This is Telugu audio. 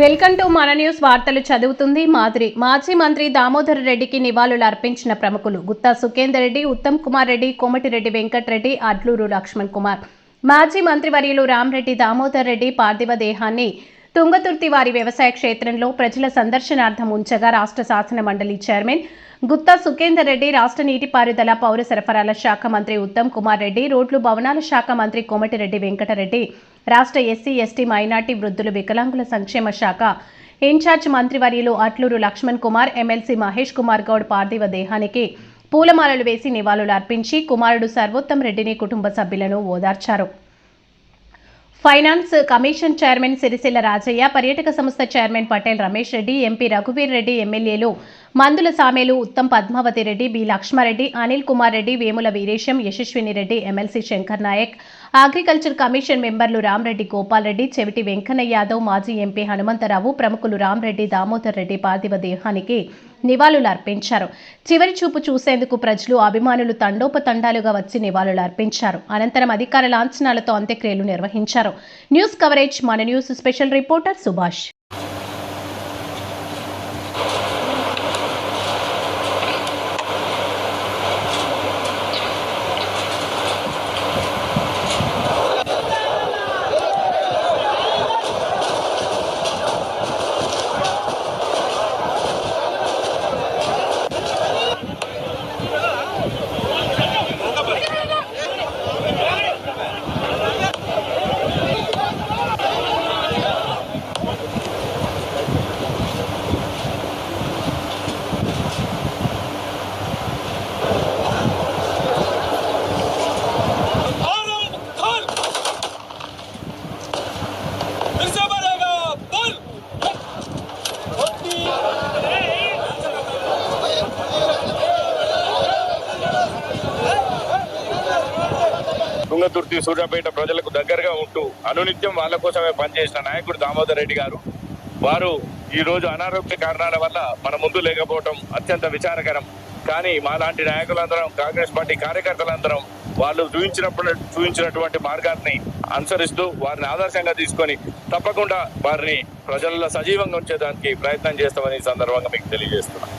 వెల్కమ్ టు మన న్యూస్ వార్తలు చదువుతుంది మాధురి. మాజీ మంత్రి దామోదర్ రెడ్డికి నివాళులు అర్పించిన ప్రముఖులు గుత్తా సుఖేందర్ రెడ్డి, ఉత్తమ్ కుమార్ రెడ్డి, కోమటిరెడ్డి వెంకటరెడ్డి, అడ్లూరు లక్ష్మణ్ కుమార్. మాజీ మంత్రివర్యులు రామరెడ్డి దామోదర్ రెడ్డి పార్థివ దేహాన్ని తుంగతుర్తి వారి వ్యవసాయ క్షేత్రంలో ప్రజల సందర్శనార్థం ఉంచగా రాష్ట్ర శాసన మండలి చైర్మన్ గుత్తా సుఖేందర్ రెడ్డి, రాష్ట్ర నీటిపారుదల పౌర సరఫరాల శాఖ మంత్రి ఉత్తమ్ కుమార్ రెడ్డి, రోడ్లు భవనాల శాఖ మంత్రి కోమటిరెడ్డి వెంకటరెడ్డి, రాష్ట్ర ఎస్సీ ఎస్టీ మైనార్టీ వృద్ధులు వికలాంగుల సంక్షేమ శాఖ ఇన్ఛార్జ్ మంత్రివర్యులు అట్లూరు లక్ష్మణ్ కుమార్, ఎమ్మెల్సీ మహేష్ కుమార్ గౌడ్ పార్థివ దేహానికి పూలమాలలు వేసి నివాళులు అర్పించి కుమారుడు సర్వోత్తమ్ రెడ్డిని కుటుంబ సభ్యులను ఓదార్చారు. Finance commission chairman Sirisilla Rajaiah, పర్యాటక సంస్థ చైర్మన్ పటేల్ రమేష్ రెడ్డి, ఎంపీ రఘువీర్ రెడ్డి, ఎమ్మెల్యేలు Mandula Samelu, Uttam Padmavathi Reddy, B Lakshma Reddy, Anil Kumar Reddy, Vemula Veeresham, Yashaswini Reddy, MLC Shankar Naik, agriculture commission మెంబర్లు రామరెడ్డి గోపాల్ రెడ్డి, చెవిటి వెంకన్న యాదవ్, మాజీ ఎంపీ హనుమంతరావు, ప్రముఖులు రామరెడ్డి దామోదర్ రెడ్డి పార్థివ దేహానికి నివాళులు అర్పించారు. చివరి చూపు చూసేందుకు ప్రజలు, అభిమానులు తండోపతండాలుగా వచ్చి నివాళులు అర్పించారు. అనంతరం అధికార లాంఛనాలతో అంత్యక్రియలు నిర్వహించారు. న్యూస్ కవరేజ్ మన news special reporter Subhash. Thungathurthi Suryapet ప్రజలకు దగ్గరగా ఉంటూ అనునిత్యం వాళ్ళ కోసమే పనిచేసిన నాయకుడు దామోదర్ రెడ్డి గారు వారు ఈ రోజు అనారోగ్య కారణాల వల్ల మన ముందు లేకపోవడం అత్యంత విచారకరం. కానీ మాలాంటి నాయకులందరం, కాంగ్రెస్ పార్టీ కార్యకర్తలందరం వాళ్ళు చూపించినటువంటి మార్గాన్ని అనుసరిస్తూ వారిని ఆదర్శంగా తీసుకొని తప్పకుండా వారిని ప్రజల్లో సజీవంగా ఉంచేదానికి ప్రయత్నం చేస్తామని ఈ సందర్భంగా మీకు తెలియజేస్తున్నాం.